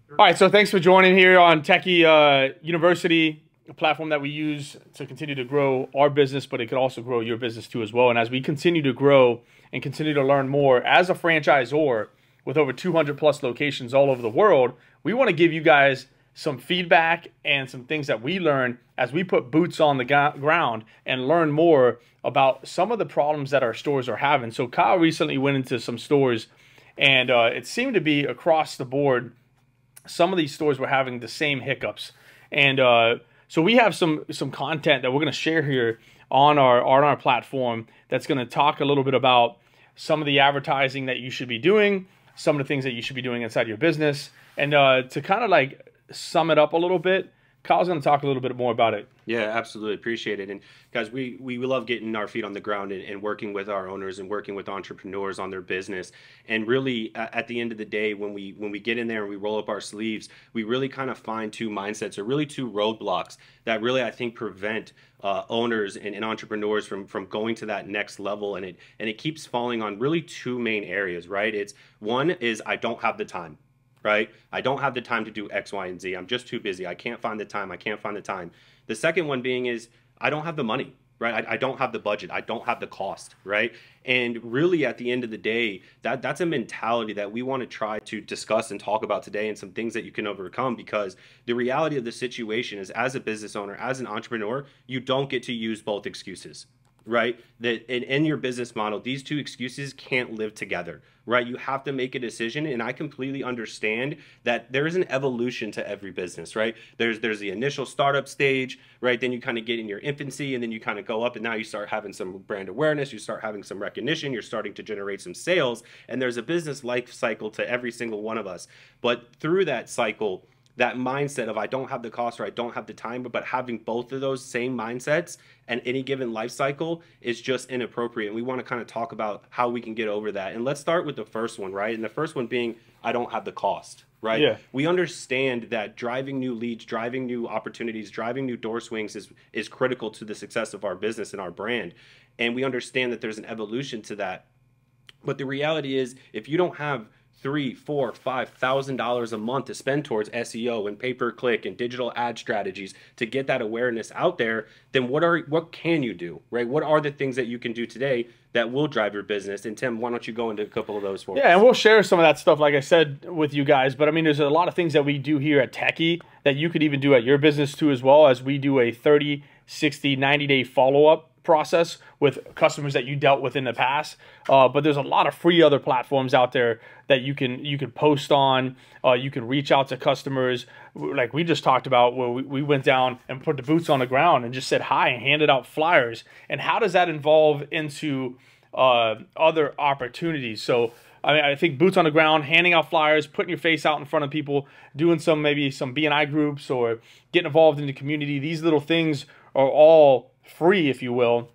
All right, so thanks for joining here on Techy University, a platform that we use to continue to grow our business, but it could also grow your business too as well. And as we continue to grow and continue to learn more as a franchisor with over 200 plus locations all over the world, we want to give you guys some feedback and some things that we learn as we put boots on the ground and learn more about some of the problems that our stores are having. So Kyle recently went into some stores and it seemed to be across the board, some of these stores were having the same hiccups. And so we have some content that we're going to share here on our platform that's going to talk a little bit about some of the advertising that you should be doing, some of the things that you should be doing inside your business. And to kind of like sum it up a little bit, Kyle's going to talk a little bit more about it. Yeah, absolutely. Appreciate it. And guys, we love getting our feet on the ground and working with our owners and working with entrepreneurs on their business. And really, at the end of the day, when we get in there and we roll up our sleeves, we really kind of find two mindsets, or really two roadblocks that really, I think, prevent owners and entrepreneurs from going to that next level. And it keeps falling on really two main areas, right? It's one is I don't have the time. Right? I don't have the time to do X, Y, and Z. I'm just too busy. I can't find the time. I can't find the time. The second one being is I don't have the money, right? I don't have the budget. I don't have the cost, right? And really at the end of the day, that's a mentality that we want to try to discuss and talk about today, and some things that you can overcome, because the reality of the situation is, as a business owner, as an entrepreneur, you don't get to use both excuses. Right? That in your business model, these two excuses can't live together, right? You have to make a decision. And I completely understand that there is an evolution to every business, right? There's the initial startup stage, right? Then you kind of get in your infancy, and then you kind of go up, and now you start having some brand awareness, you start having some recognition, you're starting to generate some sales, and there's a business life cycle to every single one of us. But through that cycle, that mindset of I don't have the cost or I don't have the time, but having both of those same mindsets and any given life cycle is just inappropriate. And we want to kind of talk about how we can get over that. And let's start with the first one, right? And the first one being I don't have the cost, right? Yeah. We understand that driving new leads, driving new opportunities, driving new door swings is critical to the success of our business and our brand. And we understand that there's an evolution to that. But the reality is, if you don't have $3,000, $4,000, $5,000 a month to spend towards SEO and pay-per-click and digital ad strategies to get that awareness out there, then what can you do, right? What are the things that you can do today that will drive your business? And Tim, why don't you go into a couple of those for us? Yeah, and we'll share some of that stuff, like I said, with you guys. But I mean, there's a lot of things that we do here at Techy that you could even do at your business too, as well, as we do a 30, 60, 90-day follow-up process with customers that you dealt with in the past. But there's a lot of free other platforms out there that you can post on. You can reach out to customers, like we just talked about, where we went down and put the boots on the ground and just said hi and handed out flyers. And how does that involve into other opportunities? So I mean, I think boots on the ground, handing out flyers, putting your face out in front of people, doing maybe some B&I groups, or getting involved in the community. These little things are all free, if you will.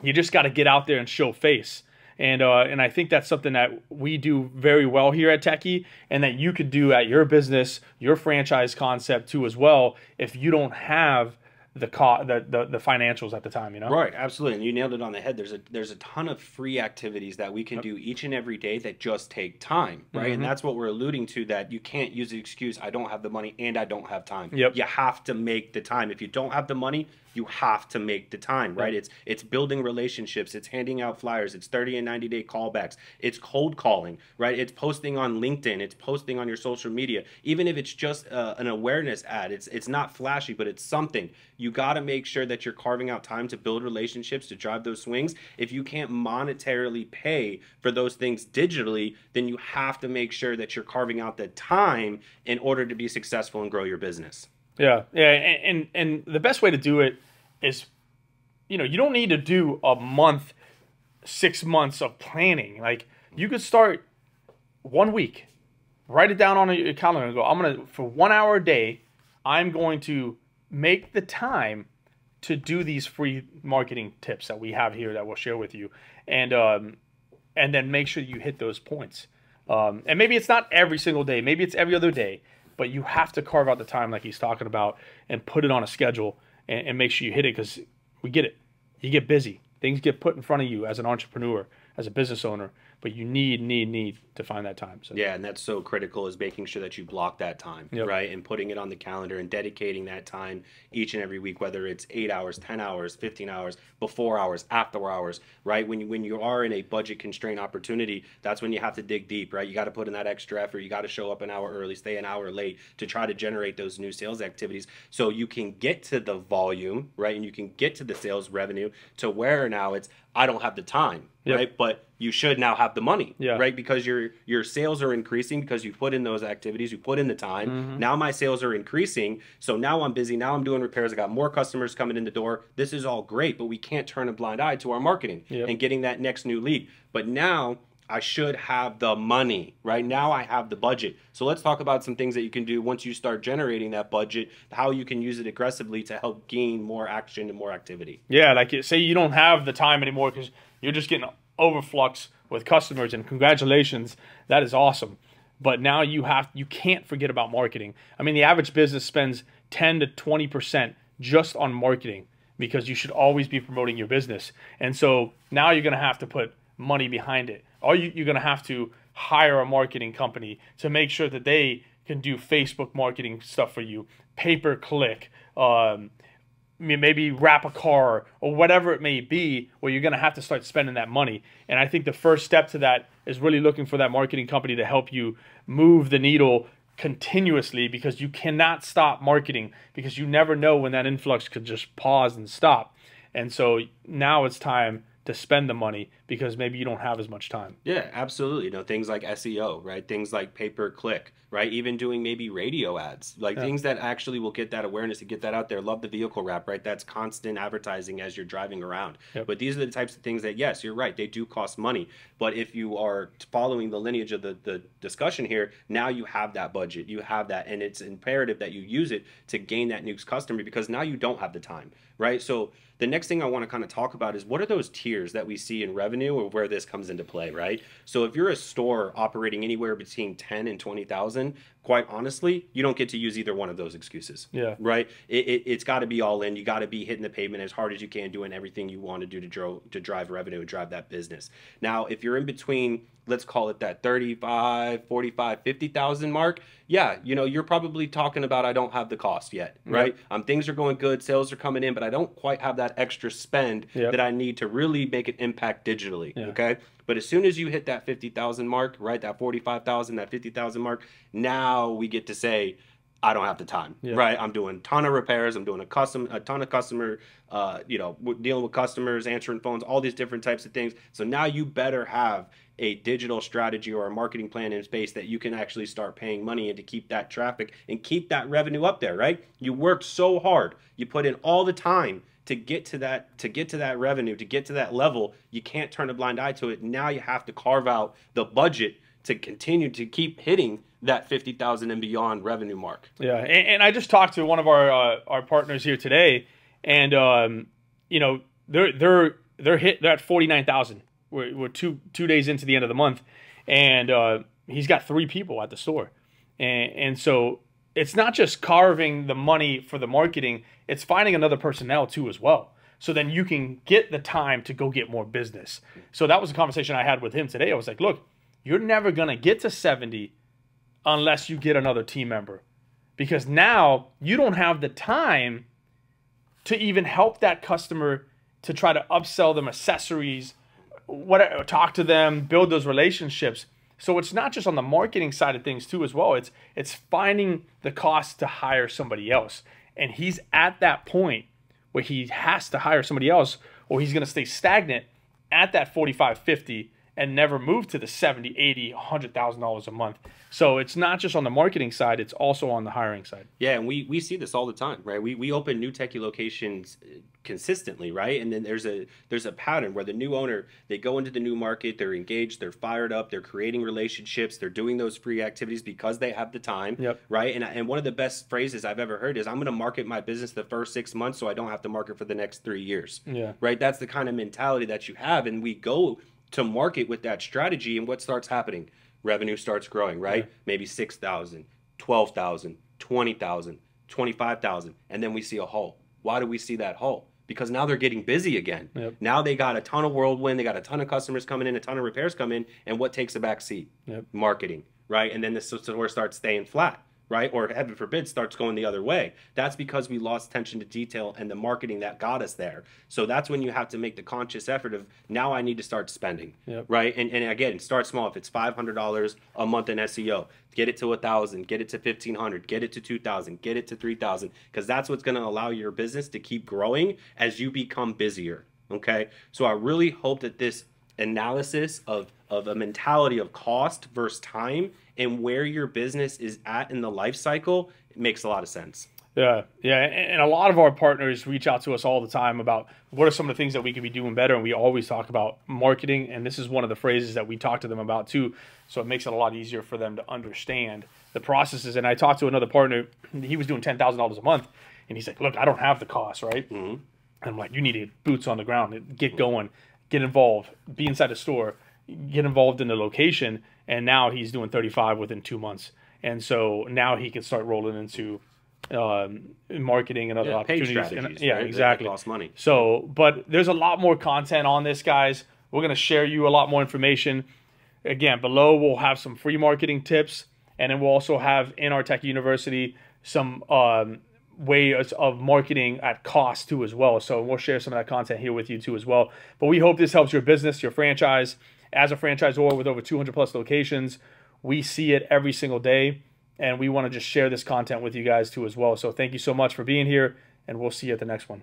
You just got to get out there and show face. And I think that's something that we do very well here at Techy, and that you could do at your business, your franchise concept too as well, if you don't have the financials at the time, you know? Right, absolutely. And you nailed it on the head. There's a ton of free activities that we can do each and every day that just take time, right? And that's what we're alluding to, that you can't use the excuse, I don't have the money and I don't have time. Yep. You have to make the time. If you don't have the money, you have to make the time, right? It's building relationships, it's handing out flyers, it's 30 and 90-day callbacks, it's cold calling, right? It's posting on LinkedIn, it's posting on your social media. Even if it's just an awareness ad, it's not flashy, but it's something. You got to make sure that you're carving out time to build relationships, to drive those swings. If you can't monetarily pay for those things digitally, then you have to make sure that you're carving out the time in order to be successful and grow your business. Yeah, and the best way to do it is, you don't need to do a month, 6 months of planning. Like, you could start 1 week, write it down on your calendar and go, for 1 hour a day, I'm going to make the time to do these free marketing tips that we have here that we'll share with you, and then make sure you hit those points. And maybe it's not every single day, maybe it's every other day, but you have to carve out the time like he's talking about and put it on a schedule and make sure you hit it, because we get it. You get busy. Things get put in front of you as an entrepreneur, as a business owner. but you need to find that time. So yeah, and that's so critical, is making sure that you block that time, Yep. right? And putting it on the calendar and dedicating that time each and every week, whether it's 8 hours, 10 hours, 15 hours, before hours, after hours, right? When you are in a budget constraint opportunity, that's when you have to dig deep, right? You got to put in that extra effort. You got to show up an hour early, stay an hour late to try to generate those new sales activities so you can get to the volume, right? And you can get to the sales revenue to where now it's, I don't have the time, Yep. right? But you should now have the money, Yeah. right? Because your sales are increasing because you put in those activities, you put in the time. Mm-hmm. Now my sales are increasing, so now I'm busy. Now I'm doing repairs. I got more customers coming in the door. This is all great, but we can't turn a blind eye to our marketing Yep. and getting that next new lead. But now I should have the money, right? Now I have the budget. So let's talk about some things that you can do once you start generating that budget, how you can use it aggressively to help gain more action and more activity. Yeah, like say you don't have the time anymore because you're just getting overflux with customers, and congratulations, that is awesome. But now you can't forget about marketing. I mean, the average business spends 10 to 20% just on marketing because you should always be promoting your business. And so now you're going to have to put money behind it. Or you're going to have to hire a marketing company to make sure that they can do Facebook marketing stuff for you, pay-per-click, maybe wrap a car or whatever it may be, where you're going to have to start spending that money. And I think the first step to that is really looking for that marketing company to help you move the needle continuously, because you cannot stop marketing, because you never know when that influx could just pause and stop. And so now it's time to spend the money because maybe you don't have as much time. Yeah, absolutely. You know, things like SEO, right? Things like pay-per-click, right? Even doing maybe radio ads, like things that actually will get that awareness and get that out there. Love the vehicle wrap, right? That's constant advertising as you're driving around. Yep. But these are the types of things that, yes, you're right, they do cost money. But if you are following the lineage of the discussion here, now you have that budget, you have that, and it's imperative that you use it to gain that new customer, because now you don't have the time, right? So the next thing I want to kind of talk about is, what are those tiers that we see in revenue, or where this comes into play, right? So if you're a store operating anywhere between 10 and 20,000, quite honestly, you don't get to use either one of those excuses. Yeah. Right? It's got to be all in. You got to be hitting the pavement as hard as you can, doing everything you want to do to drive revenue and drive that business. Now, if you're in between, let's call it that 35, 45, 50,000 mark, yeah, you know, you're probably talking about, I don't have the cost yet, right? Yep. Things are going good, sales are coming in, but I don't quite have that extra spend Yep. that I need to really make an impact digitally, Yeah. okay? But as soon as you hit that 50,000 mark, right, that 45,000, that 50,000 mark, now we get to say, I don't have the time, Yeah. right? I'm doing a ton of repairs. I'm doing a ton of customer, dealing with customers, answering phones, all these different types of things. So now you better have a digital strategy or a marketing plan in space that you can actually start paying money in to keep that traffic and keep that revenue up there, right? You worked so hard. You put in all the time to get to that revenue, to get to that level. You can't turn a blind eye to it. Now you have to carve out the budget to continue to keep hitting that 50,000 and beyond revenue mark. Yeah, and I just talked to one of our partners here today, and they're at 49,000. We're two days into the end of the month, and he's got 3 people at the store, and so it's not just carving the money for the marketing; it's finding another personnel too as well. So then you can get the time to go get more business. So that was a conversation I had with him today. I was like, look, you're never gonna get to 70 unless you get another team member, because now you don't have the time to even help that customer to try to upsell them accessories, whatever, talk to them, build those relationships. So it's not just on the marketing side of things too as well. It's finding the cost to hire somebody else. And he's at that point where he has to hire somebody else, or he's going to stay stagnant at that 45, 50 and never move to the 70, 80, $100,000 a month. So it's not just on the marketing side, it's also on the hiring side. Yeah, and we see this all the time, right? We open new Techy locations consistently, right? And then there's a pattern where the new owner, they go into the new market, they're engaged, they're fired up, they're creating relationships, they're doing those free activities because they have the time, Yep. right? And one of the best phrases I've ever heard is, I'm going to market my business the first 6 months so I don't have to market for the next 3 years. Yeah. Right? That's the kind of mentality that you have, and we go to market with that strategy, and what starts happening? Revenue starts growing, right? Yeah. Maybe 6,000, 12,000, 20,000, 25,000, and then we see a hole. Why do we see that hole? because now they're getting busy again. Yep. Now they got a ton of whirlwind, they got a ton of customers coming in, a ton of repairs come in, and what takes a back seat? Yep. Marketing, right? And then the store starts staying flat, right? Or heaven forbid, starts going the other way. That's because we lost attention to detail and the marketing that got us there. So that's when you have to make the conscious effort of, now I need to start spending, Yep. right? And again, start small. If it's $500 a month in SEO, get it to 1,000, get it to 1,500, get it to 2,000, get it to 3,000, because that's what's going to allow your business to keep growing as you become busier. Okay. So I really hope that this analysis of a mentality of cost versus time and where your business is at in the life cycle, it makes a lot of sense. Yeah, yeah, and a lot of our partners reach out to us all the time about what are some of the things that we could be doing better, and we always talk about marketing, and this is one of the phrases that we talk to them about too, so it makes it a lot easier for them to understand the processes. And I talked to another partner, he was doing $10,000 a month, and he's like, look, I don't have the cost, right? Mm-hmm. And I'm like, you need to get boots on the ground, get going, get involved, be inside the store, get involved in the location, and now he's doing 35 within 2 months. And so now he can start rolling into marketing and other opportunities. And, yeah, right? Exactly. That cost money. So, but there's a lot more content on this, guys. We're going to share you a lot more information. Again, below we'll have some free marketing tips, and then we'll also have in our Techy University some ways of marketing at cost too as well. So we'll share some of that content here with you too as well. But we hope this helps your business, your franchise. As a franchisor with over 200 plus locations, we see it every single day, and we want to just share this content with you guys too as well. So thank you so much for being here, and we'll see you at the next one.